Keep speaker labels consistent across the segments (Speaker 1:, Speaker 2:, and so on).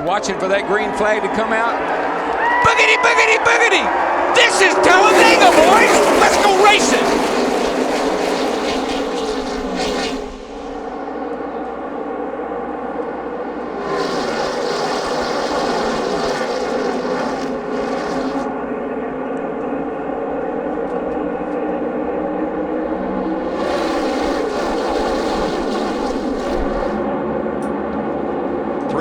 Speaker 1: watching for that green flag to come out. Boogity, boogity, boogity! This is Talladega, boys! Let's go racing!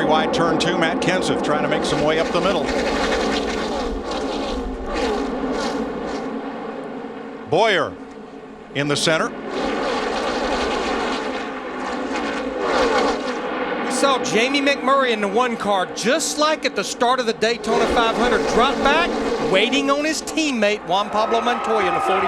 Speaker 2: Wide turn 2, Matt Kenseth trying to make some way up the middle. Bowyer in the center.
Speaker 3: We saw Jamie McMurray in the 1 car, just like at the start of the Daytona 500, drop back, waiting on his teammate Juan Pablo Montoya in the 42.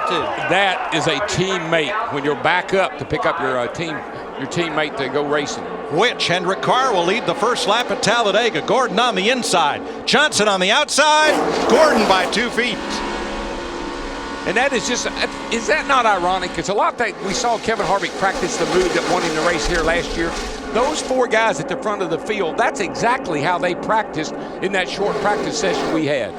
Speaker 1: That is a teammate when you're back up to pick up your teammate to go racing.
Speaker 2: Which Hendrick car will lead the first lap at Talladega? Gordon on the inside, Johnson on the outside, Gordon by 2 feet.
Speaker 1: And that is just, is that not ironic? It's a lot that we saw Kevin Harvick practice the move that won him the race here last year. Those 4 guys at the front of the field, that's exactly how they practiced in that short practice session we had.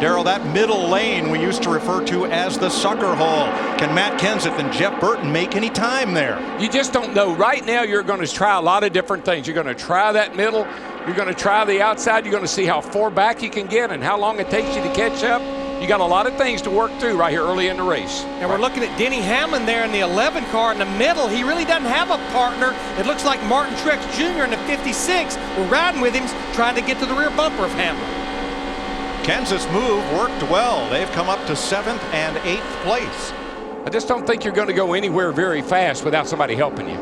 Speaker 2: Darrell, that middle lane we used to refer to as the sucker hole. Can Matt Kenseth and Jeff Burton make any time there?
Speaker 1: You just don't know. Right now, you're going to try a lot of different things. You're going to try that middle. You're going to try the outside. You're going to see how far back you can get and how long it takes you to catch up. You got a lot of things to work through right here early in the race.
Speaker 3: And we're looking at Denny Hamlin there in the 11 car in the middle. He really doesn't have a partner. It looks like Martin Truex Jr. in the 56. We're riding with him, trying to get to the rear bumper of Hamlin.
Speaker 2: Kenseth's move worked well. They've come up to 7th and 8th place.
Speaker 1: I just don't think you're going to go anywhere very fast without somebody helping you.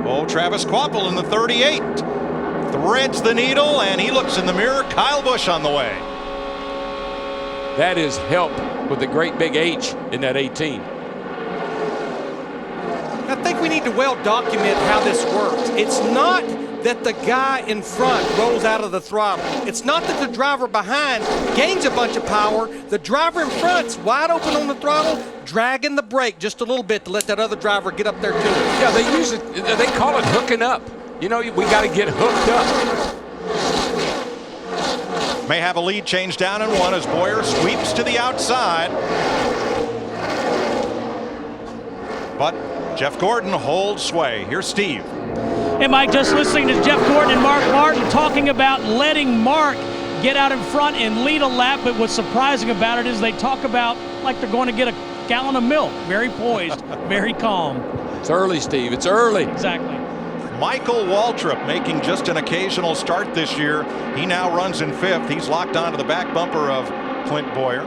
Speaker 2: Oh, Travis Kvapil in the 38. Threads the needle, and he looks in the mirror. Kyle Busch on the way.
Speaker 1: That is help with the great big H in that 18.
Speaker 3: I think we need to well document how this works. It's not that the guy in front rolls out of the throttle. It's not that the driver behind gains a bunch of power. The driver in front's wide open on the throttle, dragging the brake just a little bit to let that other driver get up there too.
Speaker 1: Yeah, they use it. They call it hooking up. You know, we got to get hooked up.
Speaker 2: May have a lead change down in 1 as Bowyer sweeps to the outside. But Jeff Gordon holds sway. Here's Steve.
Speaker 4: Hey, Mike, just listening to Jeff Gordon and Mark Martin talking about letting Mark get out in front and lead a lap, but what's surprising about it is they talk about like they're going to get a gallon of milk. Very poised, very calm.
Speaker 1: It's early, Steve. It's early.
Speaker 4: Exactly.
Speaker 2: Michael Waltrip making just an occasional start this year. He now runs in 5th. He's locked onto the back bumper of Clint Bowyer.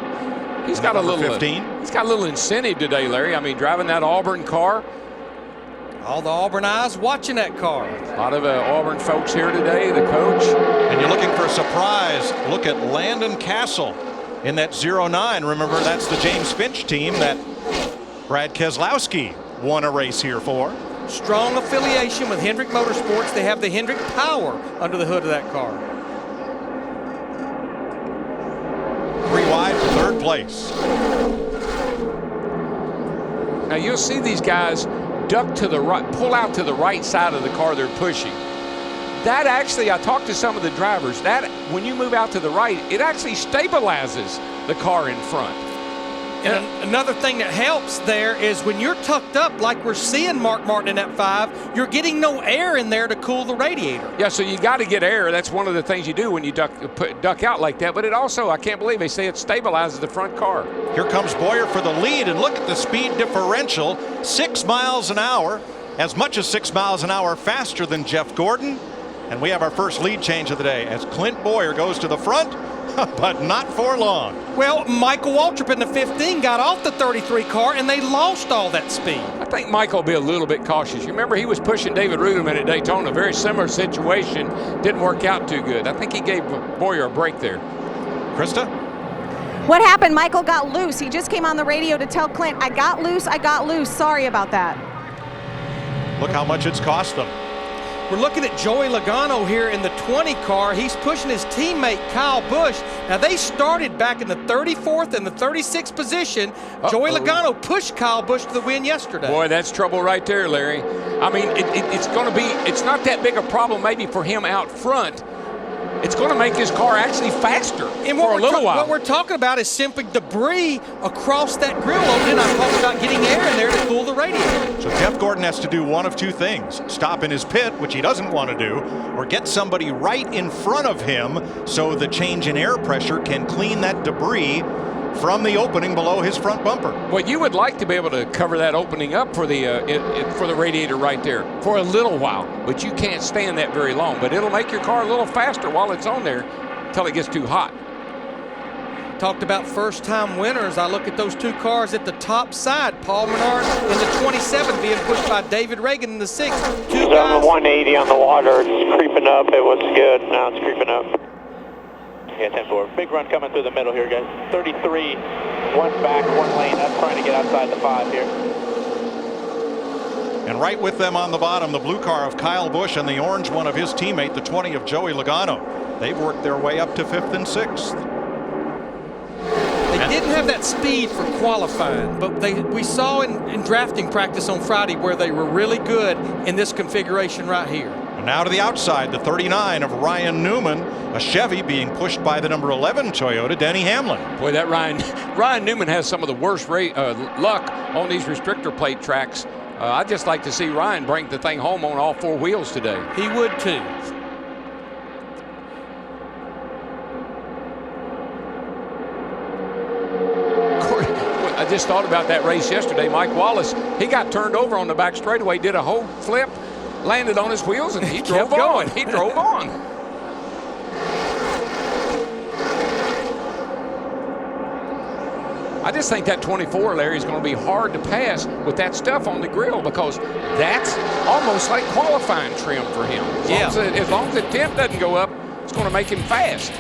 Speaker 1: He's got a little
Speaker 2: 15.
Speaker 1: He's got a little incentive today, Larry. I mean, driving that Auburn car.
Speaker 3: All the Auburn eyes watching that car.
Speaker 1: A lot of Auburn folks here today, the coach.
Speaker 2: And you're looking for a surprise. Look at Landon Castle in that 09. Remember, that's the James Finch team that Brad Keselowski won a race here for.
Speaker 3: Strong affiliation with Hendrick Motorsports. They have the Hendrick power under the hood of that car.
Speaker 2: 3 wide for 3rd place.
Speaker 1: Now you'll see these guys duck to the right, pull out to the right side of the car they're pushing. That actually, I talked to some of the drivers, that when you move out to the right, it actually stabilizes the car in front.
Speaker 3: And another thing that helps there is when you're tucked up like we're seeing Mark Martin in that 5, you're getting no air in there to cool the radiator.
Speaker 1: Yeah, so you got to get air. That's one of the things you do when you duck out like that. But it also, I can't believe they say it stabilizes the front car.
Speaker 2: Here comes Bowyer for the lead, and look at the speed differential. 6 miles an hour, as much as 6 miles an hour faster than Jeff Gordon. And we have our first lead change of the day as Clint Bowyer goes to the front, but not for long.
Speaker 3: Well, Michael Waltrip in the 15 got off the 33 car, and they lost all that speed.
Speaker 1: I think Michael will be a little bit cautious. You remember he was pushing David Ruderman at Daytona. Very similar situation. Didn't work out too good. I think he gave Bowyer a break there.
Speaker 2: Krista?
Speaker 5: What happened? Michael got loose. He just came on the radio to tell Clint, I got loose. Sorry about that.
Speaker 2: Look how much it's cost them.
Speaker 3: We're looking at Joey Logano here in the 20 car. He's pushing his teammate Kyle Busch. Now they started back in the 34th and the 36th position. Joey Logano pushed Kyle Busch to the win yesterday.
Speaker 1: Boy, that's trouble right there, Larry. I mean, it's not that big a problem maybe for him out front. It's going to make his car actually faster for a little while.
Speaker 3: What we're talking about is simply debris across that grill opening. I'm talking about getting air in there to cool the radiator.
Speaker 2: So Jeff Gordon has to do one of two things: stop in his pit, which he doesn't want to do, or get somebody right in front of him so the change in air pressure can clean that debris from the opening below his front bumper.
Speaker 1: Well, you would like to be able to cover that opening up for the radiator right there for a little while, but you can't stand that very long. But it'll make your car a little faster while it's on there until it gets too hot.
Speaker 3: Talked about first-time winners. I look at those two cars at the top side. Paul Menard in the 27 being pushed by David Reagan in the 6. Two guys.
Speaker 6: 180 on the water. It's creeping up. It was good. Now it's creeping up. Yeah, 10-4. Big run coming through the middle here, guys. 33, one back, one lane. That's trying to get outside the 5 here.
Speaker 2: And right with them on the bottom, the blue car of Kyle Busch and the orange one of his teammate, the 20 of Joey Logano. They've worked their way up to 5th and 6th.
Speaker 3: They didn't have that speed for qualifying, but we saw in drafting practice on Friday where they were really good in this configuration right here.
Speaker 2: And now to the outside, the 39 of Ryan Newman, a Chevy being pushed by the number 11 Toyota, Denny Hamlin.
Speaker 1: Boy, that Ryan Newman has some of the worst luck on these restrictor plate tracks. I'd just like to see Ryan bring the thing home on all 4 wheels today.
Speaker 3: He would too.
Speaker 1: I just thought about that race yesterday. Mike Wallace, he got turned over on the back straightaway, did a whole flip, landed on his wheels, and he drove on. He drove on. I just think that 24, Larry, is going to be hard to pass with that stuff on the grill because that's almost like qualifying trim for him. As long as the temp doesn't go up, it's going to make him fast.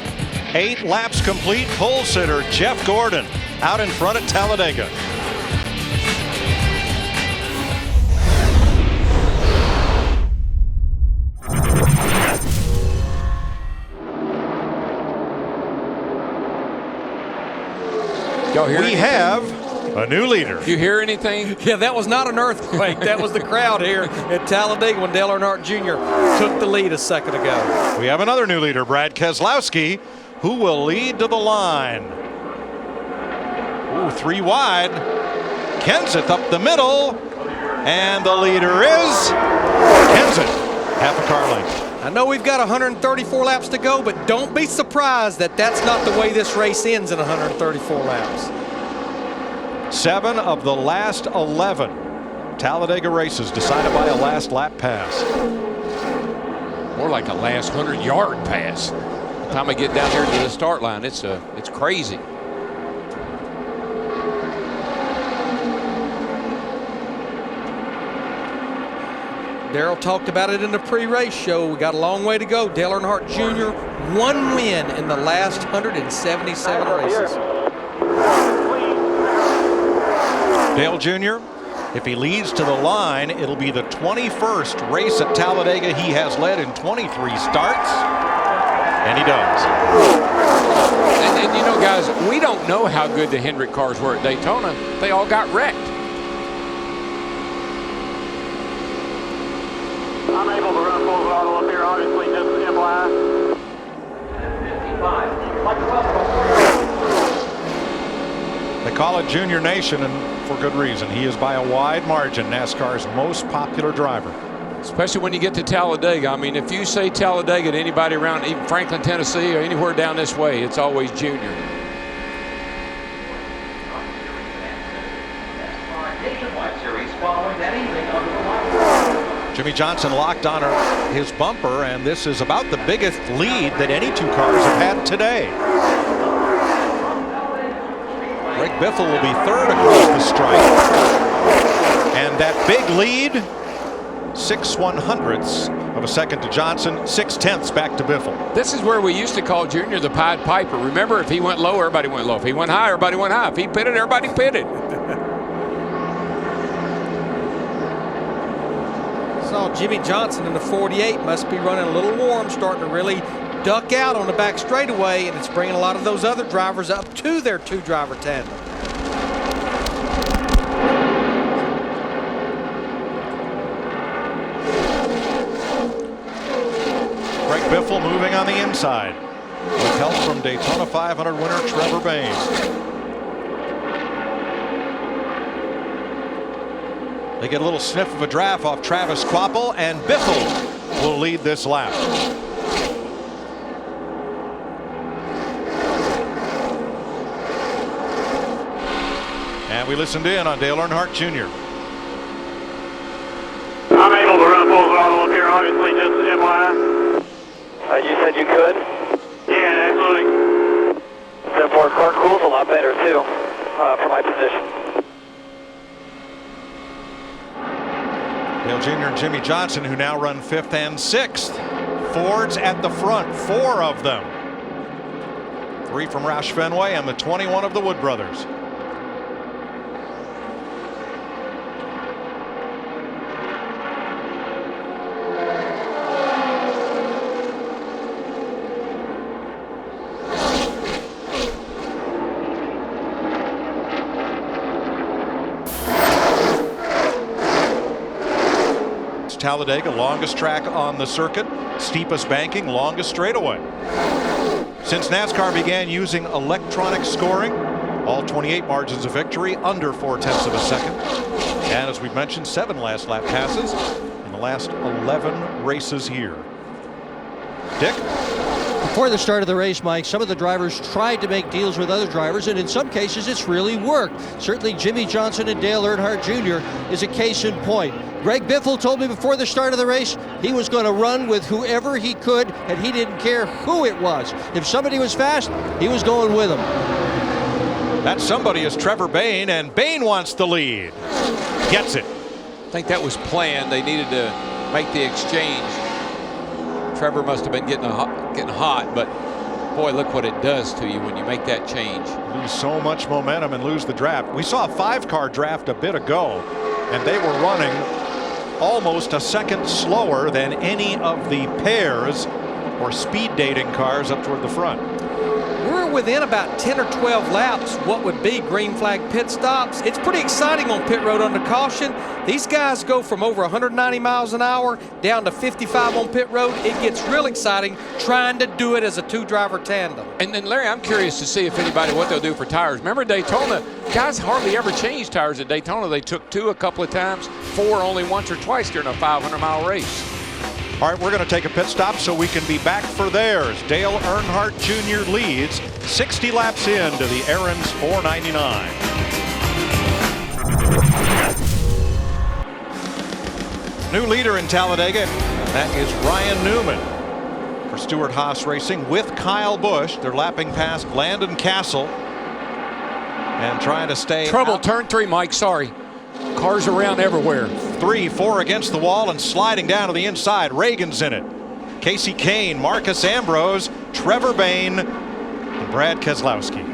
Speaker 2: 8 laps complete. Pole sitter Jeff Gordon out in front at Talladega. We have a new leader.
Speaker 1: You hear anything?
Speaker 3: Yeah, that was not an earthquake. That was the crowd here at Talladega when Dale Earnhardt Jr. took the lead a second ago.
Speaker 2: We have another new leader, Brad Keselowski, who will lead to the line. Ooh, 3 wide. Kenseth up the middle. And the leader is Kenseth, half a car length.
Speaker 3: I know we've got 134 laps to go, but don't be surprised that that's not the way this race ends in 134 laps.
Speaker 2: 7 of the last 11 Talladega races decided by a last lap pass.
Speaker 1: More like a last 100-yard pass. By the time I get down here to the start line, it's crazy.
Speaker 3: Darrell talked about it in the pre-race show. We got a long way to go. Dale Earnhardt Jr., 1 win in the last 177 races.
Speaker 2: Dale Jr., if he leads to the line, it'll be the 21st race at Talladega he has led in 23 starts. And he does.
Speaker 1: And you know, guys, we don't know how good the Hendrick cars were at Daytona. They all got wrecked.
Speaker 6: I'm able to run full throttle up here, obviously, just FYI.
Speaker 2: They call it Junior Nation, and for good reason. He is by a wide margin NASCAR's most popular driver.
Speaker 1: Especially when you get to Talladega. I mean, if you say Talladega to anybody around even Franklin, Tennessee, or anywhere down this way, it's always Junior.
Speaker 2: Jimmie Johnson locked on his bumper, and this is about the biggest lead that any 2 cars have had today. Greg Biffle will be 3rd across the stripe. And that big lead, 6/100ths of a second to Johnson, 6/10ths back to Biffle.
Speaker 1: This is where we used to call Junior the Pied Piper. Remember, if he went low, everybody went low. If he went high, everybody went high. If he pitted, everybody pitted.
Speaker 3: Saw Jimmie Johnson in the 48 must be running a little warm, starting to really duck out on the back straightaway, and it's bringing a lot of those other drivers up to their two-driver tandem.
Speaker 2: Greg Biffle moving on the inside with help from Daytona 500 winner Trevor Bayne. They get a little sniff of a draft off Travis Kvapil, and Biffle will lead this lap. And we listened in on Dale Earnhardt Jr.
Speaker 6: I'm able to run full throttle up here, obviously, just FYI. You said you could? Yeah, absolutely. Therefore, car cools a lot better, too, for my position.
Speaker 2: Dale Jr. and Jimmie Johnson, who now run 5th and 6th. Fords at the front, 4 of them. 3 from Roush Fenway and the 21 of the Wood brothers. Talladega, longest track on the circuit, steepest banking, longest straightaway. Since NASCAR began using electronic scoring, all 28 margins of victory under 0.4 of a second. And as we've mentioned, 7 last lap passes in the last 11 races here. Dick?
Speaker 7: Before the start of the race, Mike, some of the drivers tried to make deals with other drivers, and in some cases it's really worked. Certainly Jimmie Johnson and Dale Earnhardt Jr. is a case in point. Greg Biffle told me before the start of the race he was going to run with whoever he could, and he didn't care who it was. If somebody was fast, he was going with them.
Speaker 2: That somebody is Trevor Bayne, and Bayne wants the lead. Gets it.
Speaker 1: I think that was planned. They needed to make the exchange. Trevor must have been getting hot, but boy, look what it does to you when you make that change.
Speaker 2: Lose so much momentum and lose the draft. We saw a 5-car draft a bit ago, and they were running almost a second slower than any of the pairs or speed dating cars up toward the front.
Speaker 3: We're within about 10 or 12 laps what would be green flag pit stops. It's pretty exciting on pit road under caution. These guys go from over 190 miles an hour down to 55 on pit road. It gets real exciting trying to do it as a 2-driver tandem.
Speaker 1: And then, Larry, I'm curious to see if anybody, what they'll do for tires. Remember Daytona, guys hardly ever changed tires at Daytona. They took 2 a couple of times, 4 only once or twice during a 500-mile race.
Speaker 2: All right, we're going to take a pit stop so we can be back for theirs. Dale Earnhardt Jr. leads 60 laps into the Aaron's 499. New leader in Talladega, that is Ryan Newman for Stewart Haas Racing with Kyle Busch. They're lapping past Landon Castle and trying to stay
Speaker 1: Trouble,
Speaker 2: out.
Speaker 1: turn 3, Mike, sorry. Cars around everywhere.
Speaker 2: 3, 4 against the wall and sliding down to the inside. Reagan's in it. Casey Kane, Marcus Ambrose, Trevor Bayne, and Brad Keselowski.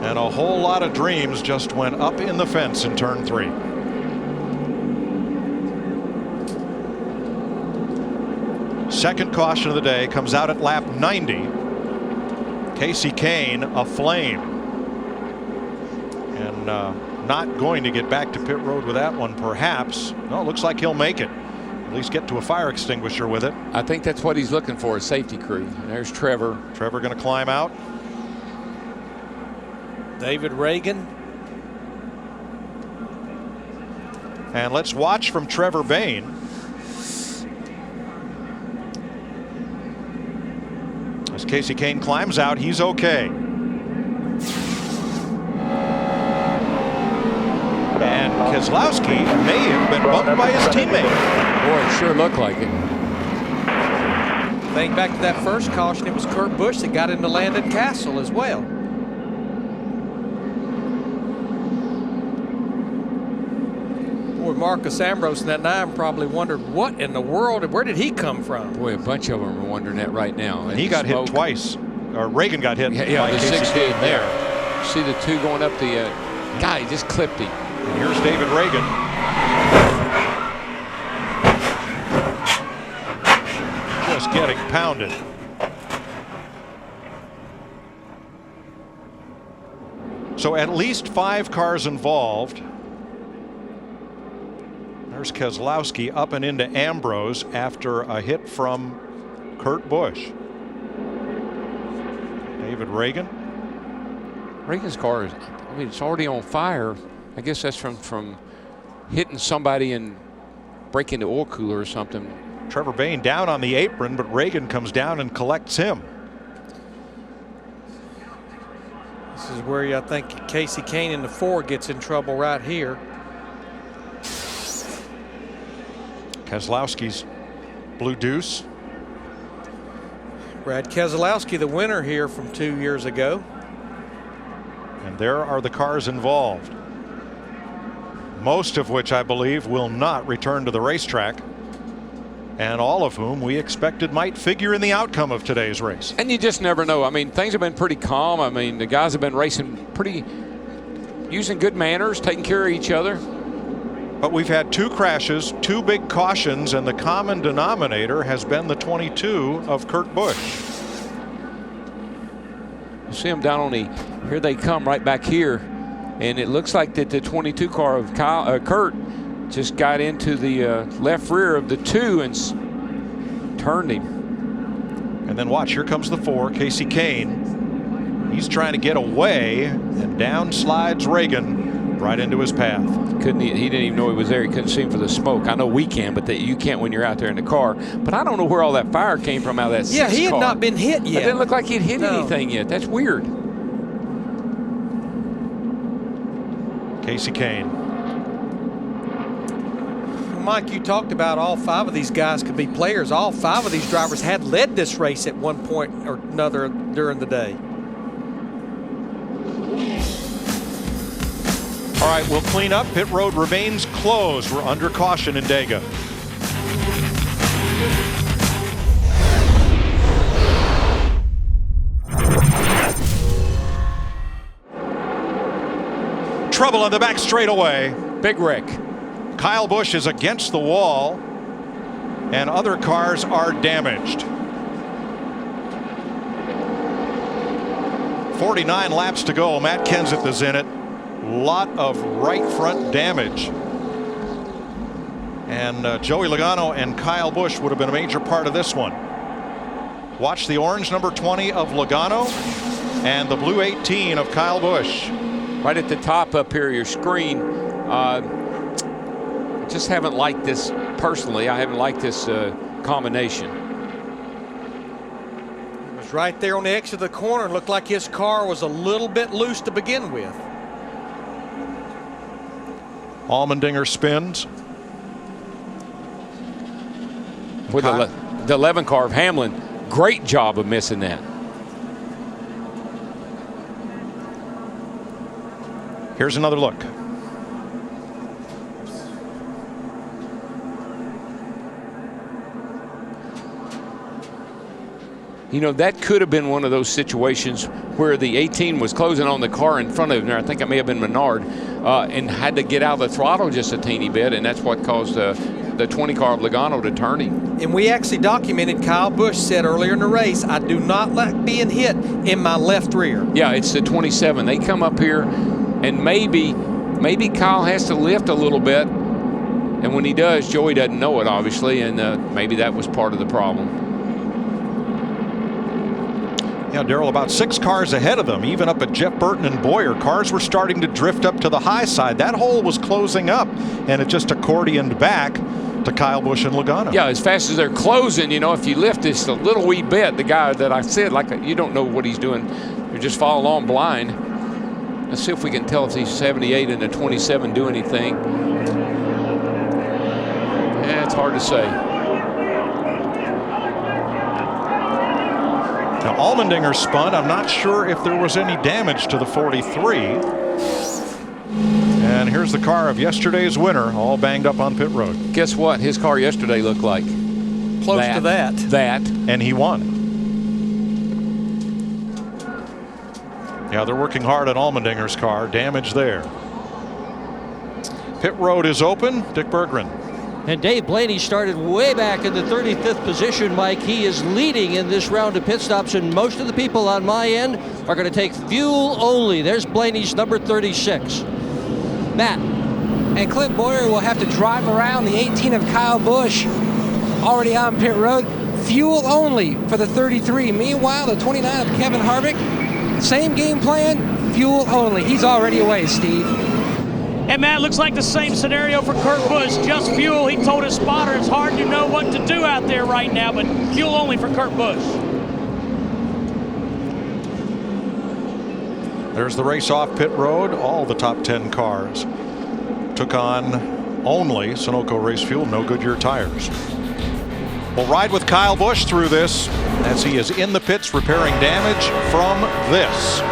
Speaker 2: And a whole lot of dreams just went up in the fence in turn 3. Second caution of the day comes out at lap 90. Casey Kane aflame, and not going to get back to pit road with that one, perhaps. No, it looks like he'll make it. At least get to a fire extinguisher with it.
Speaker 1: I think that's what he's looking for, a safety crew. And there's Trevor.
Speaker 2: Trevor going to climb out.
Speaker 3: David Reagan.
Speaker 2: And let's watch from Trevor Bayne. As Casey Kane climbs out, he's okay. And Keselowski may have been bumped by his teammate.
Speaker 1: Boy, it sure looked like it.
Speaker 3: Think back to that first caution, it was Kurt Busch that got into Landon Castle as well. Boy, Marcus Ambrose in that 9 probably wondered what in the world, where did he come from?
Speaker 1: Boy, a bunch of them are wondering that right now.
Speaker 2: And he got hit twice. Or Reagan got hit
Speaker 1: yeah,
Speaker 2: by
Speaker 1: the
Speaker 2: Casey
Speaker 1: 16
Speaker 2: Kane
Speaker 1: there. See the two going up the guy, he just clipped him.
Speaker 2: And here's David Reagan. Just getting pounded. So at least 5 cars involved. There's Keselowski up and into Ambrose after a hit from Kurt Busch. David Reagan.
Speaker 1: Reagan's car is, I mean, it's already on fire. I guess that's from hitting somebody and breaking the oil cooler or something.
Speaker 2: Trevor Bayne down on the apron, but Reagan comes down and collects him.
Speaker 3: This is where I think Casey Kane in the 4 gets in trouble right here.
Speaker 2: Keselowski's Blue Deuce.
Speaker 3: Brad Keselowski, the winner here from 2 years ago.
Speaker 2: And there are the cars involved, most of which I believe will not return to the racetrack, and all of whom we expected might figure in the outcome of today's race.
Speaker 1: And you just never know. I mean, things have been pretty calm. I mean, the guys have been racing pretty, using good manners, taking care of each other.
Speaker 2: But we've had 2 crashes, 2 big cautions, and the common denominator has been the 22 of Kurt Busch.
Speaker 1: You see them down on the, here they come right back here. And it looks like that the 22 car of Kurt just got into the left rear of the 2 and turned him.
Speaker 2: And then watch, here comes the 4, Casey Kane. He's trying to get away, and down slides Reagan right into his path.
Speaker 1: He didn't even know he was there. He couldn't see him for the smoke. I know we can, but you can't when you're out there in the car. But I don't know where all that fire came from out of that
Speaker 3: Yeah, he had
Speaker 1: car.
Speaker 3: not been hit yet.
Speaker 1: It didn't look like he'd hit anything yet. That's weird.
Speaker 2: Casey Kane.
Speaker 3: Mike, you talked about all 5 of these guys could be players. All 5 of these drivers had led this race at one point or another during the day.
Speaker 2: All right, we'll clean up. Pit road remains closed. We're under caution in Dega. Trouble on the back straightaway.
Speaker 1: Big wreck.
Speaker 2: Kyle Busch is against the wall, and other cars are damaged. 49 laps to go. Matt Kenseth is in it. Lot of right front damage. And Joey Logano and Kyle Busch would have been a major part of this one. Watch the orange number 20 of Logano and the blue 18 of Kyle Busch.
Speaker 1: Right at the top up here of your screen. Just haven't liked this personally. I haven't liked this combination.
Speaker 3: It was right there on the exit of the corner. Looked like his car was a little bit loose to begin with.
Speaker 2: Allmendinger spins.
Speaker 1: With the 11 car of Hamlin, great job of missing that.
Speaker 2: Here's another look.
Speaker 1: You know, that could have been one of those situations where the 18 was closing on the car in front of him. I think it may have been Menard, and had to get out of the throttle just a teeny bit, and that's what caused the 20 car of Logano to turn him.
Speaker 3: And we actually documented, Kyle Busch said earlier in the race, I do not like being hit in my left rear.
Speaker 1: Yeah, it's the 27. They come up here, and maybe Kyle has to lift a little bit, and when he does, Joey doesn't know it, obviously, and maybe that was part of the problem.
Speaker 2: Yeah, Darrell, about 6 cars ahead of them, even up at Jeff Burton and Boyer. Cars were starting to drift up to the high side. That hole was closing up, and it just accordioned back to Kyle Busch and Logano.
Speaker 1: Yeah, as fast as they're closing, you know, if you lift this a little wee bit, the guy that I said, like, you don't know what he's doing. You just follow along blind. Let's see if we can tell if these 78 and the 27 do anything. Yeah, it's hard to say.
Speaker 2: Now, Allmendinger spun. I'm not sure if there was any damage to the 43. And here's the car of yesterday's winner, all banged up on pit road.
Speaker 1: Guess what? His car yesterday looked like?
Speaker 3: Close to that.
Speaker 1: That.
Speaker 2: And he won. Yeah, they're working hard on Allmendinger's car. Damage there. Pit road is open. Dick Berggren.
Speaker 7: And Dave Blaney started way back in the 35th position, Mike. He is leading in this round of pit stops, and most of the people on my end are going to take fuel only. There's Blaney's number 36. Matt.
Speaker 8: And Clint Bowyer will have to drive around the 18 of Kyle Busch, already on pit road. Fuel only for the 33. Meanwhile, the 29 of Kevin Harvick, same game plan, fuel only. He's already away, Steve.
Speaker 4: And Matt, looks like the same scenario for Kurt Busch, just fuel. He told his spotter it's hard to know what to do out there right now, but fuel only for Kurt Busch.
Speaker 2: There's the race off pit road. All the top 10 cars took on only Sunoco race fuel, no Goodyear tires. We'll ride with Kyle Busch through this as he is in the pits repairing damage from this.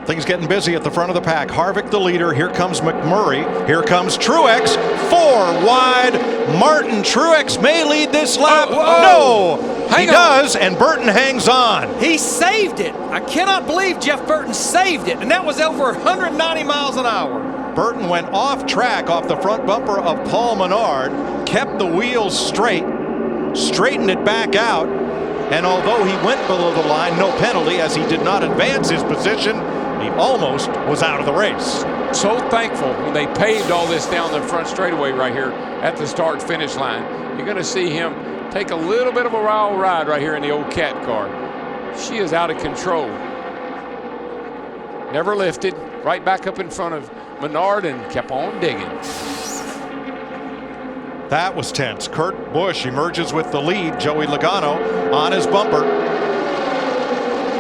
Speaker 2: Things getting busy at the front of the pack. Harvick the leader. Here comes McMurray. Here comes Truex. 4 wide. Martin Truex may lead this lap. No, he does, and Burton hangs on.
Speaker 3: He saved it. I cannot believe Jeff Burton saved it, and that was over 190 miles an hour.
Speaker 2: Burton went off track off the front bumper of Paul Menard, kept the wheels straight, straightened it back out, and although he went below the line, no penalty as he did not advance his position. He almost was out of the race.
Speaker 1: So thankful when they paved all this down the front straightaway right here at the start-finish line. You're going to see him take a little bit of a wild ride right here in the old cat car. She is out of control. Never lifted. Right back up in front of Menard and kept on digging.
Speaker 2: That was tense. Kurt Busch emerges with the lead. Joey Logano on his bumper.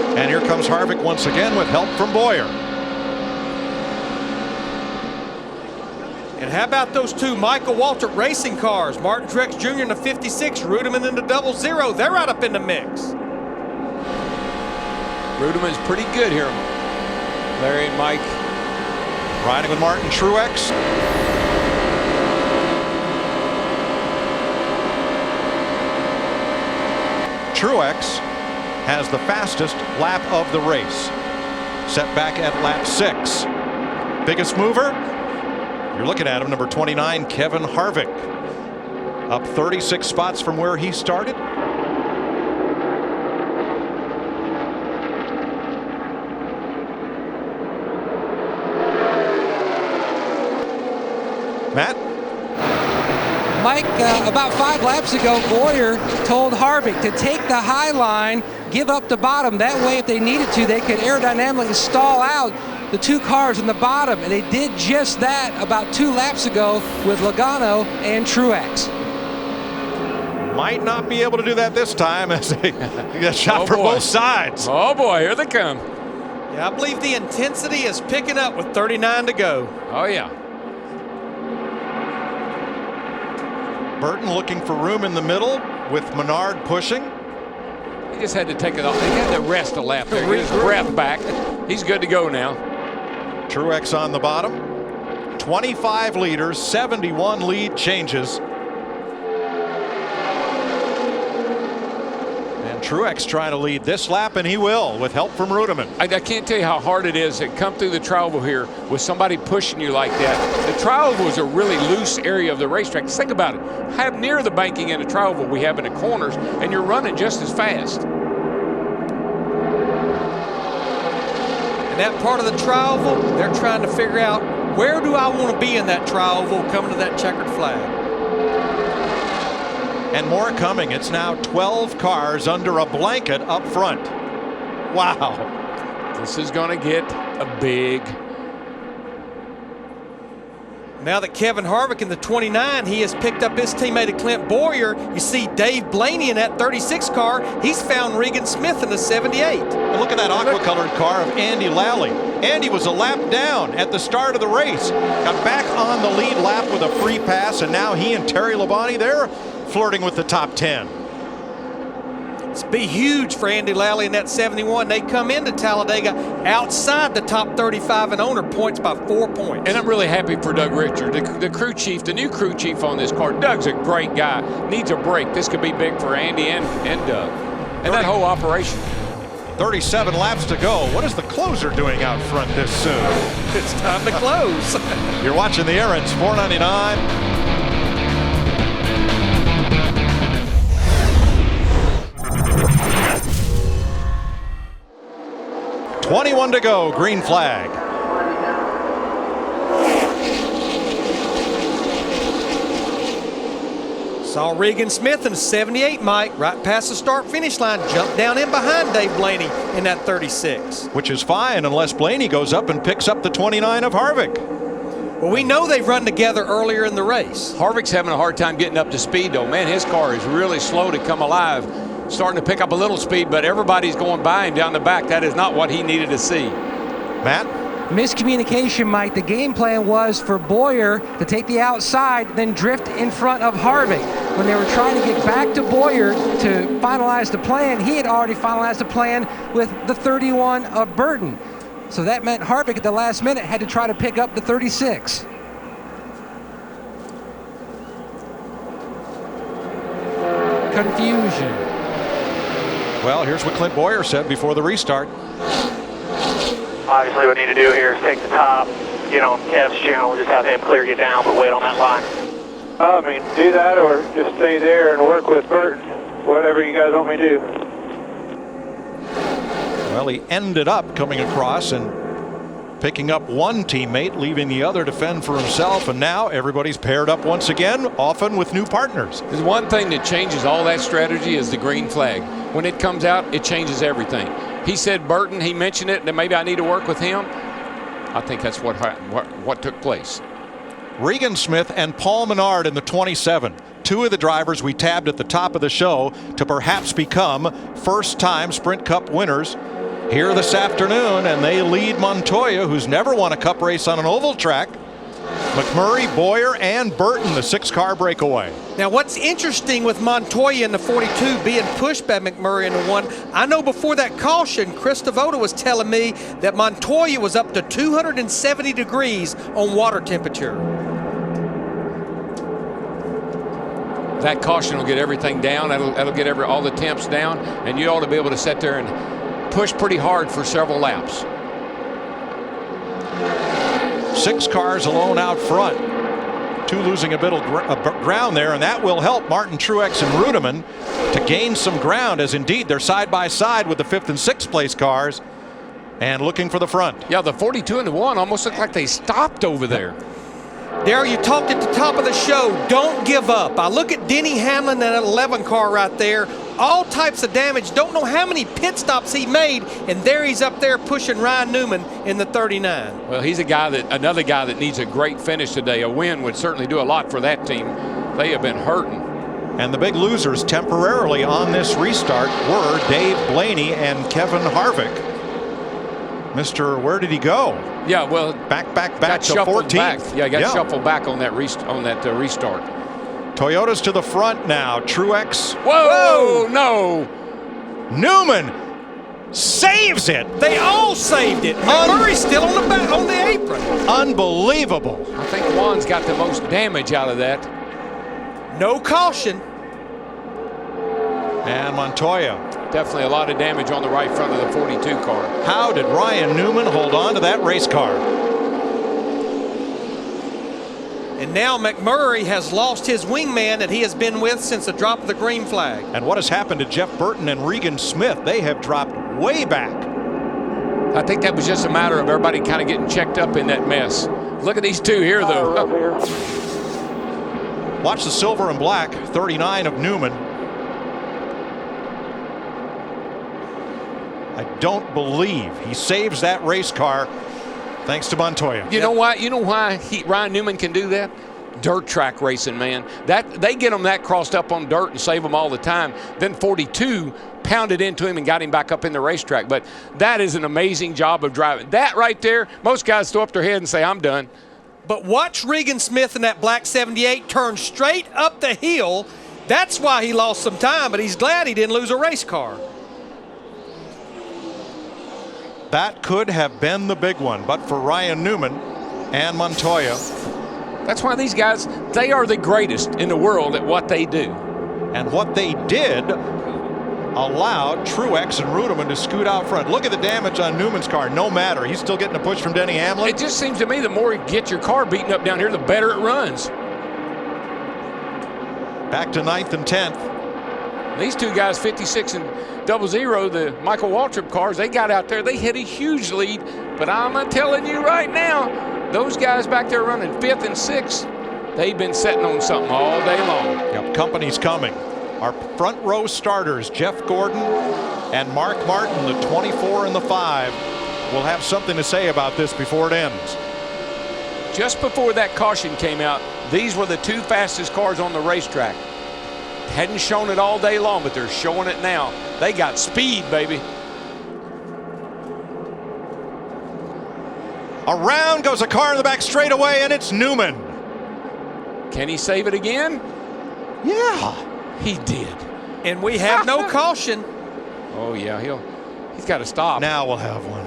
Speaker 2: And here comes Harvick once again with help from Bowyer.
Speaker 3: And how about those two Michael Waltrip racing cars? Martin Truex Jr. in the 56, Rudiman in the 00. They're right up in the mix.
Speaker 1: Rudiman's pretty good here. Larry and Mike.
Speaker 2: Riding with Martin Truex. Truex has the fastest lap of the race, set back at lap 6. Biggest mover, you're looking at him, number 29, Kevin Harvick, up 36 spots from where he started. Matt?
Speaker 8: Mike, about 5 laps ago, Bowyer told Harvick to take the high line, give up the bottom. That way, if they needed to, they could aerodynamically stall out the two cars in the bottom. And they did just that about 2 laps ago with Logano and Truex.
Speaker 2: Might not be able to do that this time as they get shot from both sides.
Speaker 1: Oh boy, here they come.
Speaker 3: Yeah, I believe the intensity is picking up with 39 to go.
Speaker 1: Oh yeah.
Speaker 2: Burton looking for room in the middle with Menard pushing.
Speaker 1: He just had to take it off. He had to rest a lap there. Get his breath back. He's good to go now.
Speaker 2: Truex on the bottom. 25 leaders, 71 lead changes. And Truex trying to lead this lap, and he will with help from Rudiman.
Speaker 1: I can't tell you how hard it is to come through the tri-oval here with somebody pushing you like that. The tri-oval is a really loose area of the racetrack. Think about it. How near the banking in the tri-oval we have in the corners, and you're running just as fast.
Speaker 3: And that part of the tri-oval, they're trying to figure out, where do I want to be in that tri-oval coming to that checkered flag?
Speaker 2: And more coming. It's now 12 cars under a blanket up front. Wow.
Speaker 1: This is going to get a big.
Speaker 3: Now that Kevin Harvick in the 29, he has picked up his teammate Clint Bowyer. You see Dave Blaney in that 36 car. He's found Regan Smith in the 78.
Speaker 2: And look at that aqua-colored car of Andy Lally. Andy was a lap down at the start of the race. Got back on the lead lap with a free pass, and now he and Terry Labonte, they're flirting with the top 10.
Speaker 3: It's be huge for Andy Lally in that 71. They come into Talladega outside the top 35 and owner points by 4 points.
Speaker 1: And I'm really happy for Doug Richard, the crew chief, the new crew chief on this car. Doug's a great guy. Needs a break. This could be big for Andy and Doug. And that whole operation.
Speaker 2: 37 laps to go. What is the closer doing out front this soon?
Speaker 3: It's time to close.
Speaker 2: You're watching the Aaron's 499. 21 to go, green flag.
Speaker 3: Saw Regan Smith in 78, Mike, right past the start-finish line, jumped down in behind Dave Blaney in that 36.
Speaker 2: Which is fine unless Blaney goes up and picks up the 29 of Harvick.
Speaker 3: Well, we know they've run together earlier in the race.
Speaker 1: Harvick's having a hard time getting up to speed, though. Man, his car is really slow to come alive. Starting to pick up a little speed, but everybody's going by him down the back. That is not what he needed to see.
Speaker 2: Matt?
Speaker 8: Miscommunication, Mike. The game plan was for Bowyer to take the outside, then drift in front of Harvick. When they were trying to get back to Bowyer to finalize the plan, he had already finalized the plan with the 31 of Burton. So that meant Harvick at the last minute had to try to pick up the 36. Confusion.
Speaker 2: Well, here's what Clint Bowyer said before the restart.
Speaker 6: Obviously what we need to do here is take the top, get on Kev's channel, just have him clear you down, but wait on that line. I mean, do that or just stay there and work with Burton, whatever you guys want me to do.
Speaker 2: Well, he ended up coming across and picking up one teammate, leaving the other to fend for himself, and now everybody's paired up once again, often with new partners.
Speaker 1: There's one thing that changes all that strategy is the green flag. When it comes out, it changes everything. He said Burton, he mentioned it, and maybe I need to work with him. I think that's what took place.
Speaker 2: Regan Smith and Paul Menard in the 27. Two of the drivers we tabbed at the top of the show to perhaps become first-time Sprint Cup winners here this afternoon, and they lead Montoya, who's never won a Cup race on an oval track. McMurray, Bowyer, and Burton, the 6-car breakaway.
Speaker 3: Now, what's interesting with Montoya in the 42 being pushed by McMurray in the 1, I know before that caution, Chris Devoto was telling me that Montoya was up to 270 degrees on water temperature.
Speaker 1: That caution will get everything down. That'll get all the temps down, and you ought to be able to sit there and push pretty hard for several laps.
Speaker 2: 6 cars alone out front. 2 losing a bit of ground there, and that will help Martin Truex and Rudiman to gain some ground, as indeed they're side by side with the 5th and 6th place cars and looking for the front.
Speaker 1: Yeah, the 42 and the 1 almost looked like they stopped over there.
Speaker 3: Darryl, you talked at the top of the show, don't give up. I look at Denny Hamlin, that 11 car right there, all types of damage. Don't know how many pit stops he made, and there he's up there pushing Ryan Newman in the 39.
Speaker 1: Well, he's another guy that needs a great finish today. A win would certainly do a lot for that team. They have been hurting.
Speaker 2: And the big losers temporarily on this restart were Dave Blaney and Kevin Harvick. Where did he go?
Speaker 1: Yeah, well,
Speaker 2: back to 14th.
Speaker 1: Yeah, he got shuffled back on that restart.
Speaker 2: Toyota's to the front now. Truex.
Speaker 1: Whoa! No!
Speaker 2: Newman saves it.
Speaker 3: They all saved it. McMurray's still on the apron.
Speaker 2: Unbelievable.
Speaker 1: I think Juan's got the most damage out of that.
Speaker 3: No caution.
Speaker 2: And Montoya.
Speaker 1: Definitely a lot of damage on the right front of the 42 car.
Speaker 2: How did Ryan Newman hold on to that race car?
Speaker 3: And now McMurray has lost his wingman that he has been with since the drop of the green flag.
Speaker 2: And what has happened to Jeff Burton and Regan Smith? They have dropped way back.
Speaker 1: I think that was just a matter of everybody kind of getting checked up in that mess. Look at these two here, though.
Speaker 2: Watch the silver and black, 39 of Newman. I don't believe he saves that race car thanks to Montoya.
Speaker 1: You know why? You know why Ryan Newman can do that? Dirt track racing, man. They get him that crossed up on dirt and save him all the time. Then 42 pounded into him and got him back up in the racetrack. But that is an amazing job of driving. That right there, most guys throw up their head and say, I'm done.
Speaker 3: But watch Regan Smith in that black 78 turn straight up the hill. That's why he lost some time, but he's glad he didn't lose a race car.
Speaker 2: That could have been the big one, but for Ryan Newman and Montoya.
Speaker 1: That's why these guys, they are the greatest in the world at what they do.
Speaker 2: And what they did allowed Truex and Rudeman to scoot out front. Look at the damage on Newman's car. No matter. He's still getting a push from Denny Hamlin.
Speaker 1: It just seems to me the more you get your car beaten up down here, the better it runs.
Speaker 2: Back to 9th and 10th.
Speaker 1: These two guys, 56 and 00, the Michael Waltrip cars, they got out there. They hit a huge lead. But I'm telling you right now, those guys back there running 5th and 6th, they've been sitting on something all day long.
Speaker 2: Yep, company's coming. Our front row starters, Jeff Gordon and Mark Martin, the 24 and the 5, will have something to say about this before it ends.
Speaker 1: Just before that caution came out, these were the two fastest cars on the racetrack. Hadn't shown it all day long, but they're showing it now. They got speed, baby.
Speaker 2: Around goes a car in the back straightaway, and it's Newman.
Speaker 1: Can he save it again?
Speaker 2: Yeah.
Speaker 1: He did.
Speaker 3: And we have no caution.
Speaker 1: Oh, yeah, he's got to stop.
Speaker 2: Now we'll have one.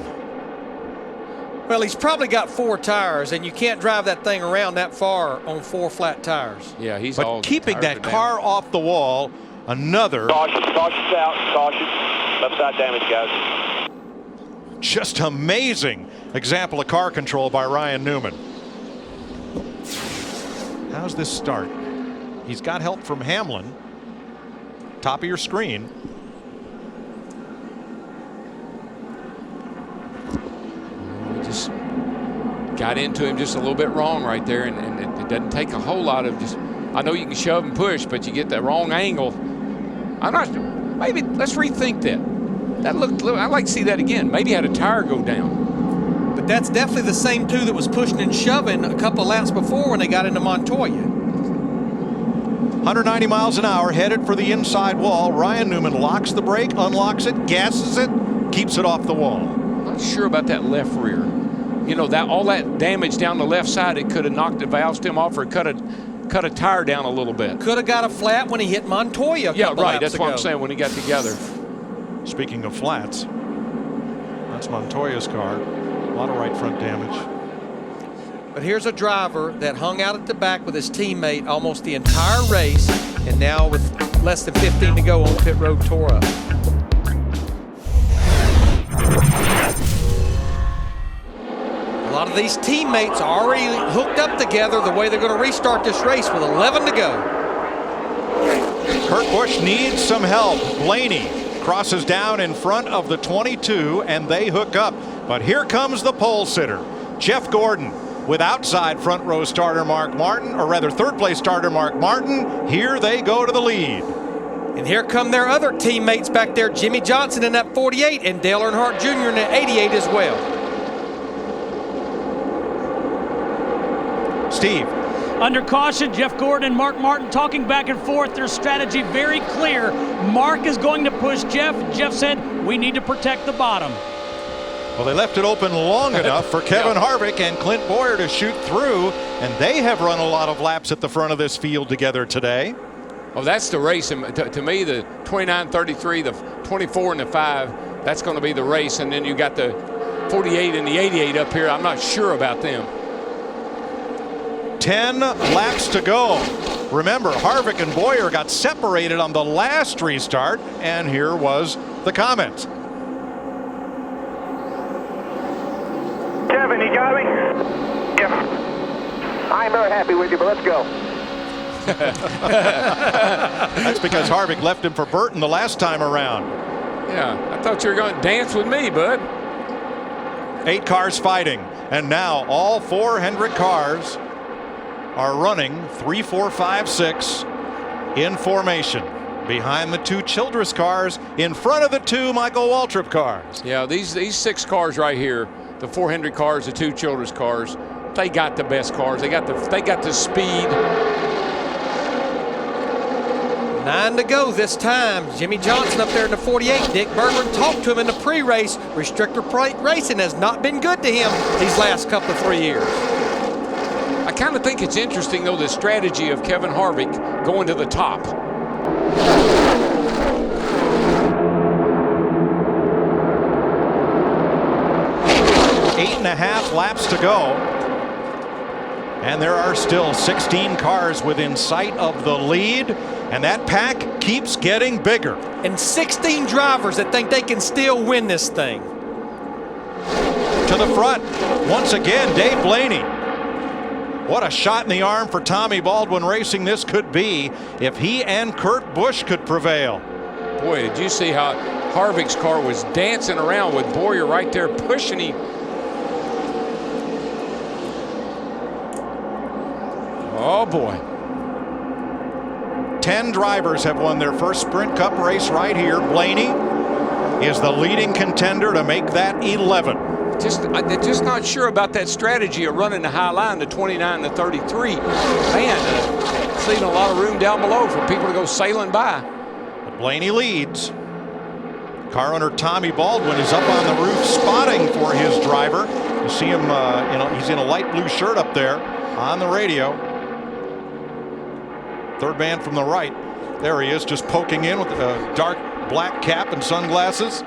Speaker 3: Well, he's probably got 4 tires, and you can't drive that thing around that far on 4 flat tires.
Speaker 1: Yeah, he's
Speaker 2: but
Speaker 1: all
Speaker 2: keeping that car off the wall, another.
Speaker 6: Caution out, caution. Left side damage, guys.
Speaker 2: Just amazing example of car control by Ryan Newman. How's this start? He's got help from Hamlin. Top of your screen.
Speaker 1: We just got into him just a little bit wrong right there, and it doesn't take a whole lot of just. I know you can shove and push, but you get that wrong angle. I'm not. Maybe let's rethink that. That looked. I'd like to see that again. Maybe had a tire go down.
Speaker 3: But that's definitely the same two that was pushing and shoving a couple of laps before when they got into Montoya.
Speaker 2: 190 miles an hour, headed for the inside wall. Ryan Newman locks the brake, unlocks it, gasses it, keeps it off the wall.
Speaker 1: Not sure about that left rear. You know, that all that damage down the left side, it could have knocked the valve stem off or cut a tire down a little bit.
Speaker 3: Could have got a flat when he hit Montoya.
Speaker 1: Yeah, right. That's
Speaker 3: ago.
Speaker 1: what I'm saying when he got together.
Speaker 2: Speaking of flats, that's Montoya's car. A lot of right front damage.
Speaker 3: But here's a driver that hung out at the back with his teammate almost the entire race, and now with less than 15 to go on pit road tore up. A lot of these teammates are already hooked up together the way they're going to restart this race with 11 to go.
Speaker 2: Kurt Busch needs some help. Blaney crosses down in front of the 22, and they hook up. But here comes the pole sitter, Jeff Gordon, with outside front row starter Mark Martin, or rather third place starter Mark Martin. Here they go to the lead.
Speaker 3: And here come their other teammates back there, Jimmie Johnson in that 48 and Dale Earnhardt Jr. in that 88 as well.
Speaker 2: Steve.
Speaker 4: Under caution, Jeff Gordon and Mark Martin talking back and forth. Their strategy very clear. Mark is going to push Jeff. Jeff said, we need to protect the bottom.
Speaker 2: Well, they left it open long enough for Kevin Harvick and Clint Boyer to shoot through, and they have run a lot of laps at the front of this field together today.
Speaker 1: Oh, that's the race. And to me, the 29-33, the 24 and the 5, that's going to be the race. And then you got the 48 and the 88 up here. I'm not sure about them.
Speaker 2: 10 laps to go. Remember, Harvick and Boyer got separated on the last restart, and here was the comment.
Speaker 6: Kevin, you got me? Yep. I'm very happy with you, but let's go.
Speaker 2: That's because Harvick left him for Burton the last time around.
Speaker 1: Yeah, I thought you were going to dance with me, bud.
Speaker 2: 8 cars fighting, and now all 4 Hendrick cars are running 3, 4, 5, 6 in formation behind the 2 Childress cars, in front of the 2 Michael Waltrip cars.
Speaker 1: Yeah, these 6 cars right here, the 4 Hendrick cars, the 2 Childress cars, they got the best cars. They got the speed.
Speaker 3: 9 to go this time. Jimmie Johnson up there in the 48. Dick Bergman talked to him in the pre-race. Restrictor plate racing has not been good to him these last couple of 3 years.
Speaker 1: I kind of think it's interesting, though, the strategy of Kevin Harvick going to the top.
Speaker 2: .5 laps to go. And there are still 16 cars within sight of the lead, and that pack keeps getting bigger.
Speaker 3: And 16 drivers that think they can still win this thing.
Speaker 2: To the front, once again, Dave Blaney. What a shot in the arm for Tommy Baldwin Racing this could be if he and Kurt Busch could prevail.
Speaker 1: Boy, did you see how Harvick's car was dancing around with Boyer right there pushing him. Oh boy.
Speaker 2: 10 drivers have won their first Sprint Cup race right here. Blaney is the leading contender to make that 11.
Speaker 1: I'm just not sure about that strategy of running the high line, the 29 to 33. Man, it's leaving a lot of room down below for people to go sailing by.
Speaker 2: But Blaney leads. Car owner Tommy Baldwin is up on the roof spotting for his driver. You see him, he's in a light blue shirt up there on the radio. Third man from the right. There he is, just poking in with a dark black cap and sunglasses.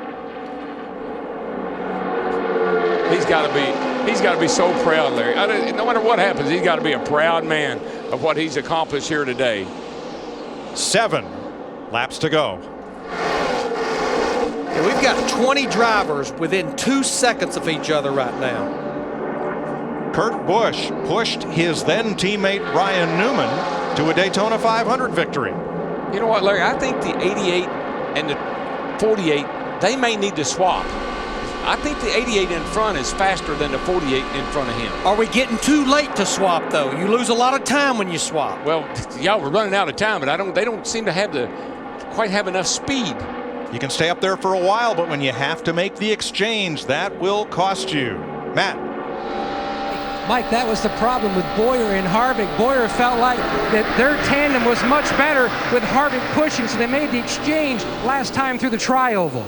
Speaker 1: He's got to be so proud, Larry. No matter what happens, he's got to be a proud man of what he's accomplished here today.
Speaker 2: 7 laps to go.
Speaker 3: And we've got 20 drivers within 2 seconds of each other right now.
Speaker 2: Kurt Busch pushed his then teammate Ryan Newman to a Daytona 500 victory.
Speaker 1: You know what, Larry? I think the 88 and the 48, they may need to swap. I think the 88 in front is faster than the 48 in front of him.
Speaker 3: Are we getting too late to swap, though? You lose a lot of time when you swap.
Speaker 1: Well, yeah, we're running out of time, but they don't seem to have quite have enough speed.
Speaker 2: You can stay up there for a while, but when you have to make the exchange, that will cost you. Matt.
Speaker 8: Mike, that was the problem with Boyer and Harvick. Boyer felt like that their tandem was much better with Harvick pushing, so they made the exchange last time through the tri-oval.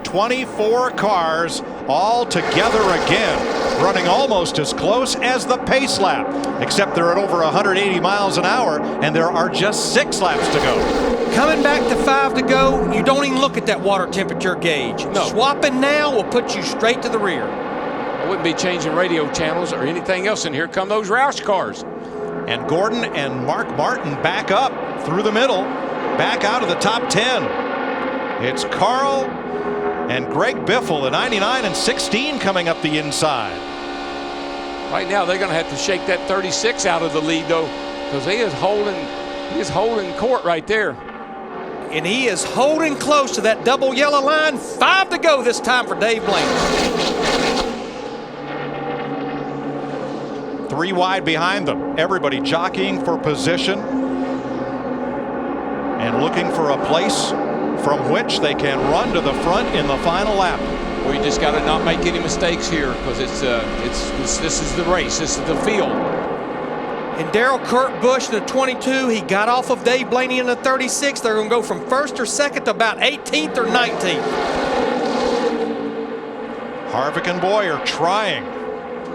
Speaker 2: 24 cars all together again, running almost as close as the pace lap, except they're at over 180 miles an hour, and there are just 6 laps to go.
Speaker 3: Coming back to 5 to go, you don't even look at that water temperature gauge.
Speaker 1: No.
Speaker 3: Swapping now will put you straight to the rear.
Speaker 1: I wouldn't be changing radio channels or anything else, and here come those Roush cars.
Speaker 2: And Gordon and Mark Martin back up through the middle, back out of the top 10. It's Carl and Greg Biffle, the 99 and 16 coming up the inside.
Speaker 1: Right now, they're going to have to shake that 36 out of the lead, though, because he is holding court right there.
Speaker 3: And he is holding close to that double yellow line. 5 to go this time for Dave Blaney.
Speaker 2: 3 wide behind them. Everybody jockeying for position and looking for a place from which they can run to the front in the final lap.
Speaker 1: Well, you just got to not make any mistakes here, because this is the race. This is the field.
Speaker 3: And Kurt Busch in the 22, he got off of Dave Blaney in the 36. They're going to go from 1st or 2nd to about 18th or 19th.
Speaker 2: Harvick and Boyer trying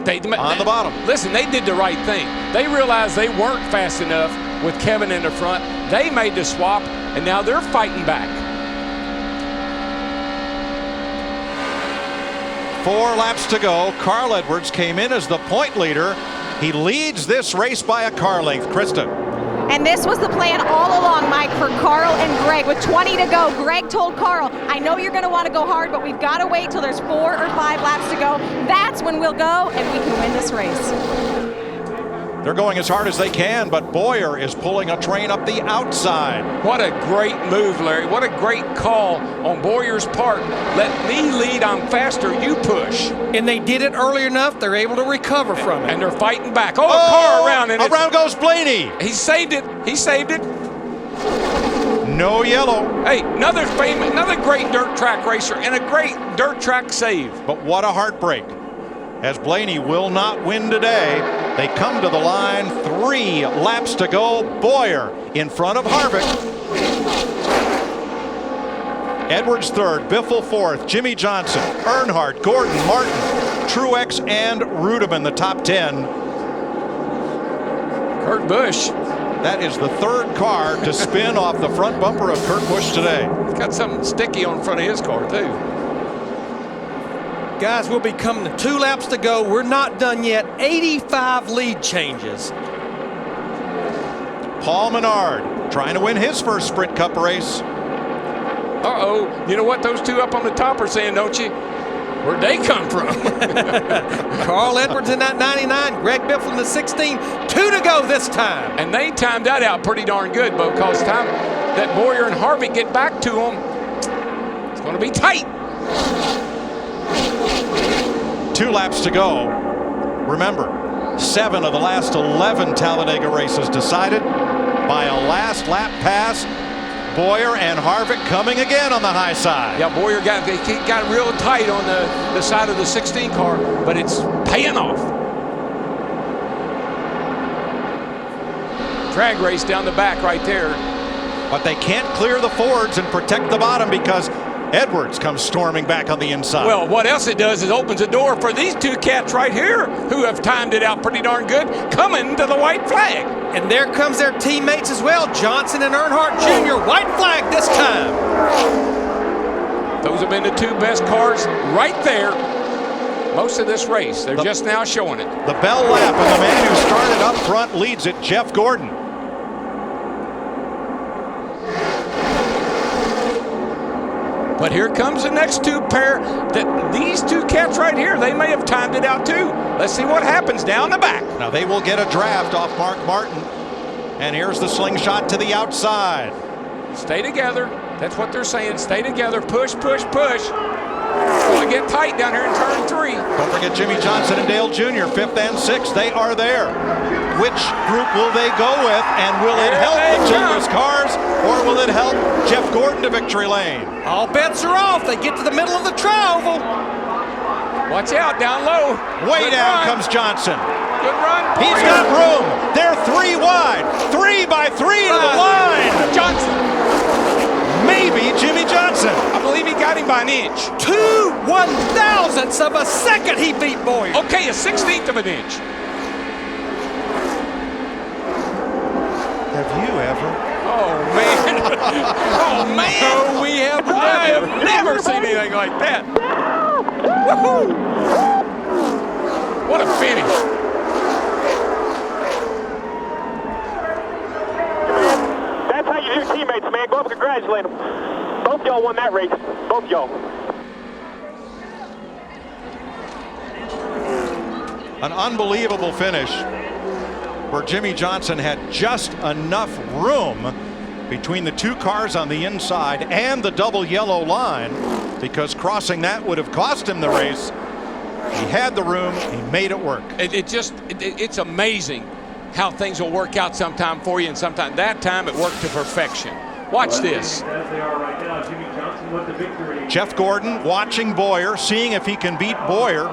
Speaker 2: on the bottom.
Speaker 1: Listen, they did the right thing. They realized they weren't fast enough with Kevin in the front. They made the swap, and now they're fighting back.
Speaker 2: 4 laps to go. Carl Edwards came in as the point leader. He leads this race by a car length. Krista.
Speaker 5: And this was the plan all along, Mike, for Carl and Greg. With 20 to go, Greg told Carl, I know you're going to want to go hard, but we've got to wait till there's 4 or 5 laps to go. That's when we'll go, and we can win this race.
Speaker 2: They're going as hard as they can, but Boyer is pulling a train up the outside.
Speaker 1: What a great move, Larry. What a great call on Boyer's part. Let me lead, I'm faster, you push.
Speaker 3: And they did it early enough, they're able to recover from it.
Speaker 1: And they're fighting back. Oh, a car around. And
Speaker 2: around goes Blaney.
Speaker 1: He saved it. He saved it.
Speaker 2: No yellow.
Speaker 1: Hey, another great dirt track racer and a great dirt track save.
Speaker 2: But what a heartbreak. As Blaney will not win today, they come to the line. 3 laps to go. Boyer in front of Harvick. Edwards 3rd, Biffle 4th, Jimmie Johnson, Earnhardt, Gordon, Martin, Truex, and Rudeman, the top 10.
Speaker 1: Kurt Busch
Speaker 2: That is the third car to spin off the front bumper of Kurt Busch today.
Speaker 1: He's got something sticky on front of his car, too.
Speaker 3: Guys, we'll be coming to 2 laps to go. We're not done yet. 85 lead changes.
Speaker 2: Paul Menard trying to win his first Sprint Cup race.
Speaker 1: Uh-oh. You know what those two up on the top are saying, don't you? Where'd they come from?
Speaker 3: Carl Edwards in that 99, Greg Biffle in the 16, 2 to go this time.
Speaker 1: And they timed that out pretty darn good, because time that Boyer and Harvick get back to them, it's going to be tight.
Speaker 2: 2 laps to go. Remember, 7 of the last 11 Talladega races decided by a last lap pass. Boyer and Harvick coming again on the high side.
Speaker 1: Yeah, Boyer got real tight on the side of the 16 car, but it's paying off. Drag race down the back right there.
Speaker 2: But they can't clear the Fords and protect the bottom because Edwards comes storming back on the inside.
Speaker 1: Well, what else it does is opens a door for these two cats right here who have timed it out pretty darn good, coming to the white flag.
Speaker 3: And there comes their teammates as well, Johnson and Earnhardt Jr. White flag this time.
Speaker 1: Those have been the 2 best cars right there most of this race. They're just now showing it.
Speaker 2: The bell lap, and the man who started up front leads it, Jeff Gordon.
Speaker 1: But here comes the next 2 pair. These 2 cats right here, they may have timed it out too. Let's see what happens down the back.
Speaker 2: Now they will get a draft off Mark Martin. And here's the slingshot to the outside.
Speaker 1: Stay together. That's what they're saying. Stay together. Push, push, push. It's going to get tight down here in turn 3.
Speaker 2: Don't forget Jimmie Johnson and Dale Jr., 5th and 6th. They are there. Which group will they go with? And will it help the Childress cars, or will it help Jeff Gordon to victory lane?
Speaker 3: All bets are off. They get to the middle of the tri-oval.
Speaker 1: Watch out, down low.
Speaker 2: Way down comes Johnson.
Speaker 1: Good run.
Speaker 2: He's got room. They're 3 wide. 3 by 3 to the line.
Speaker 1: Johnson.
Speaker 2: Maybe Jimmie Johnson.
Speaker 1: I believe he got him by an inch.
Speaker 3: 2/1000ths of a second he beat Boyer.
Speaker 1: Okay, a 16th of an inch.
Speaker 2: Have you ever?
Speaker 1: Oh, man. Oh, man.
Speaker 3: No, we have
Speaker 1: I have never seen anything like that. Woohoo! What a finish.
Speaker 6: That's how you do teammates, man. Go up and congratulate them. Both y'all won that race. Both y'all.
Speaker 2: An unbelievable finish where Jimmie Johnson had just enough room between the 2 cars on the inside and the double yellow line, because crossing that would have cost him the race. He had the room. He made it work.
Speaker 1: It's amazing how things will work out sometime for you, and sometimes that time it worked to perfection. Watch this.
Speaker 9: As they are right now, Jimmie Johnson with the victory.
Speaker 2: Jeff Gordon watching Boyer, seeing if he can beat Boyer.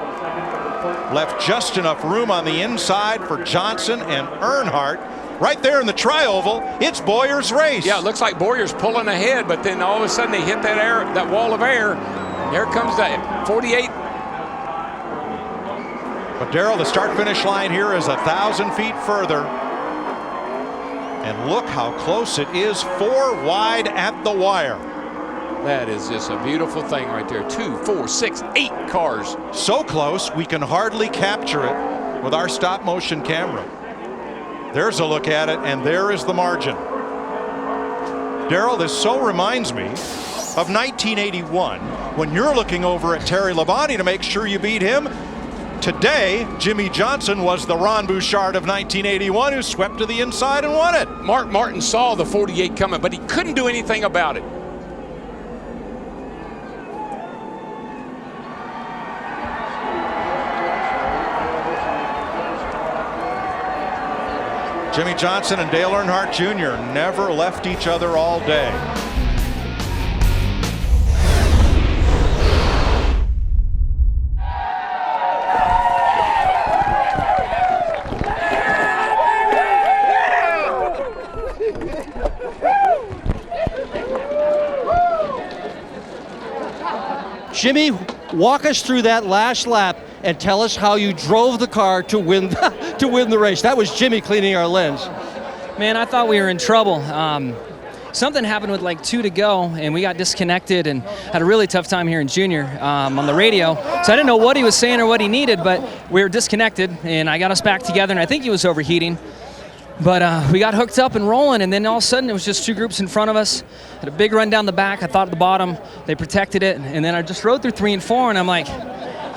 Speaker 2: Left just enough room on the inside for Johnson and Earnhardt. Right there in the tri-oval, it's Boyer's race.
Speaker 1: Yeah, it looks like Boyer's pulling ahead, but then all of a sudden they hit that wall of air. Here comes that 48.
Speaker 2: But Darrell, the start-finish line here is 1,000 feet further. And look how close it is, 4 wide at the wire.
Speaker 1: That is just a beautiful thing right there. 2, 4, 6, 8 cars.
Speaker 2: So close, we can hardly capture it with our stop-motion camera. There's a look at it, and there is the margin. Darrell, this so reminds me of 1981, when you're looking over at Terry Labonte to make sure you beat him. Today, Jimmie Johnson was the Ron Bouchard of 1981 who swept to the inside and won it.
Speaker 1: Mark Martin saw the 48 coming, but he couldn't do anything about it.
Speaker 2: Jimmie Johnson and Dale Earnhardt Jr. never left each other all day.
Speaker 7: Jimmie, walk us through that last lap and tell us how you drove the car to win the race. That was Jimmie cleaning our lens.
Speaker 10: Man, I thought we were in trouble. Something happened with like 2 to go, and we got disconnected and had a really tough time here in Junior on the radio. So I didn't know what he was saying or what he needed, but we were disconnected, and I got us back together, and I think he was overheating. But we got hooked up and rolling, and then all of a sudden it was just 2 groups in front of us. Had a big run down the back. I thought at the bottom. They protected it, and then I just rode through 3 and 4, and I'm like,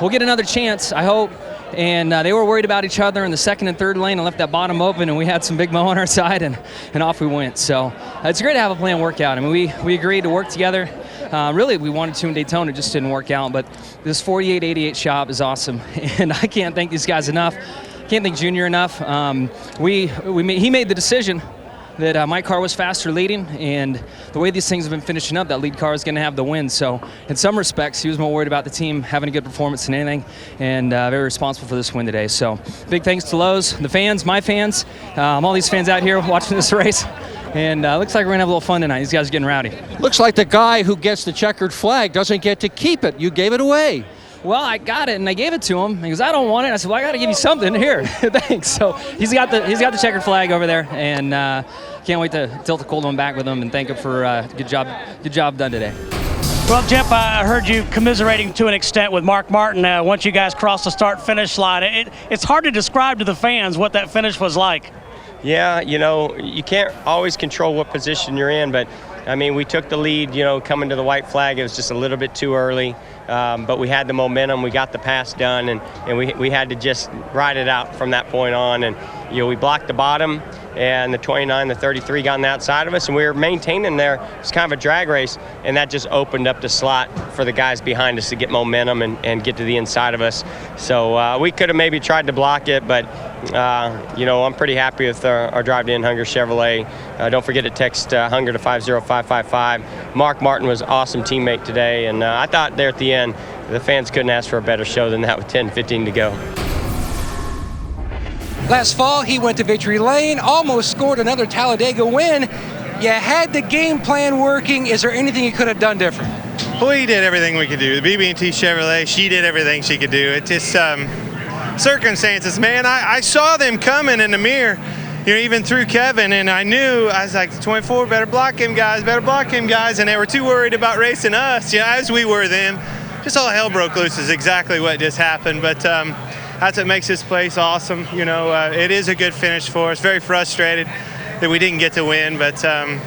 Speaker 10: we'll get another chance, I hope. And they were worried about each other in the 2nd and 3rd lane and left that bottom open, and we had some big mo on our side, and off we went. So it's great to have a planned workout. I mean, we agreed to work together. Really, we wanted to in Daytona, it just didn't work out. But this 4888 shop is awesome, and I can't thank these guys enough. Can't thank Junior enough. He made the decision that my car was faster leading, and the way these things have been finishing up, that lead car is going to have the win. So in some respects, he was more worried about the team having a good performance than anything, and very responsible for this win today. So big thanks to Lowe's, the fans, my fans, all these fans out here watching this race. And looks like we're going to have a little fun tonight. These guys are getting rowdy.
Speaker 7: Looks like the guy who gets the checkered flag doesn't get to keep it. You gave it away.
Speaker 10: Well, I got it, and I gave it to him. He goes, I don't want it. I said, well, I got to give you something. Here, thanks. So he's got the checkered flag over there, and can't wait to tilt the cold one back with him and thank him for good job done today.
Speaker 4: Well, Jeff, I heard you commiserating to an extent with Mark Martin once you guys crossed the start-finish line. It's hard to describe to the fans what that finish was like.
Speaker 11: Yeah, you know, you can't always control what position you're in, but I mean, we took the lead, you know, coming to the white flag. It was just a little bit too early, but we had the momentum. We got the pass done, and we had to just ride it out from that point on. And, you know, we blocked the bottom, and the 29, the 33 got on the outside of us, and we were maintaining there. It's kind of a drag race, and that just opened up the slot for the guys behind us to get momentum and get to the inside of us. So we could have maybe tried to block it, but, you know, I'm pretty happy with our drive to Hunger Chevrolet. Don't forget to text Hunger to 50555. Mark Martin was an awesome teammate today, and I thought there at the end, the fans couldn't ask for a better show than that with 10-15 to go.
Speaker 8: Last fall, he went to victory lane, almost scored another Talladega win. You had the game plan working. Is there anything you could have done different?
Speaker 12: We did everything we could do. The BB&T Chevrolet, she did everything she could do. It just circumstances, man. I saw them coming in the mirror, you know, even through Kevin, and I was like, 24, better block him, guys, and they were too worried about racing us, you know, as we were them. Just all hell broke loose is exactly what just happened, but that's what makes this place awesome. You know, it is a good finish for us. Very frustrated that we didn't get to win, but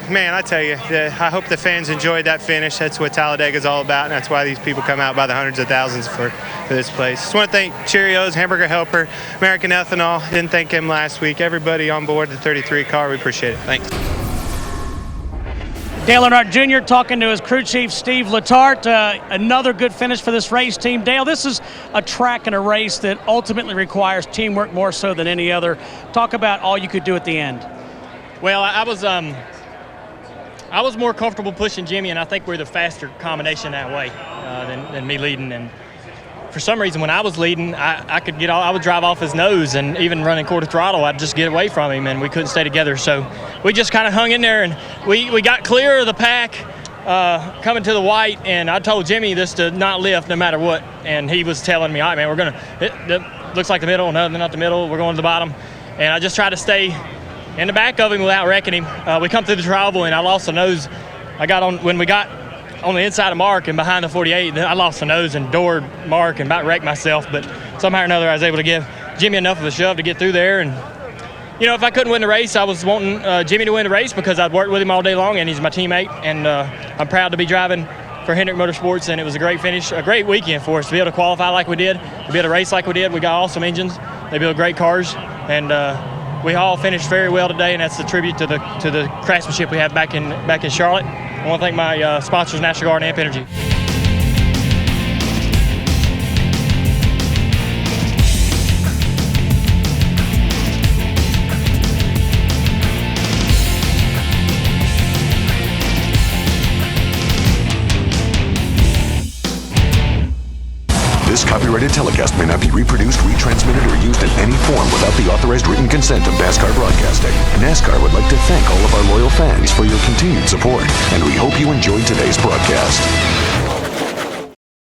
Speaker 12: man, I tell you, I hope the fans enjoyed that finish. That's what Talladega is all about, and that's why these people come out by the hundreds of thousands for this place. Just want to thank Cheerios, Hamburger Helper, American Ethanol. Didn't thank him last week. Everybody on board the 33 car, we appreciate it. Thanks.
Speaker 4: Dale Earnhardt Jr. talking to his crew chief, Steve Letarte. Another good finish for this race team. Dale, this is a track and a race that ultimately requires teamwork more so than any other. Talk about all you could do at the end.
Speaker 13: Well, I was more comfortable pushing Jimmie, and I think we're the faster combination that way than me leading. And for some reason, when I was leading, I would drive off his nose, and even running quarter throttle, I'd just get away from him, and we couldn't stay together. So we just kind of hung in there, and we got clear of the pack coming to the white, and I told Jimmie this to not lift no matter what, and he was telling me, all right, man, it looks like the middle, no, not the middle, we're going to the bottom. And I just tried to stay in the back of him without wrecking him. We come through the travel, and I lost the nose. When we got on the inside of Mark and behind the 48, I lost the nose and doored Mark and about wrecked myself, but somehow or another I was able to give Jimmie enough of a shove to get through there. And, you know, if I couldn't win the race, I was wanting Jimmie to win the race because I'd worked with him all day long, and he's my teammate, and I'm proud to be driving for Hendrick Motorsports, and it was a great finish, a great weekend for us to be able to qualify like we did, to be able to race like we did. We got awesome engines. They build great cars, and we all finished very well today, and that's a tribute to the craftsmanship we have back in Charlotte. I want to thank my sponsors, NASCAR and Amp Energy.
Speaker 14: This copyrighted telecast may not be reproduced, retransmitted, or used in any form without the authorized written consent of NASCAR Broadcasting. NASCAR would like to thank all of our loyal fans for your continued support, and we hope you enjoyed today's broadcast.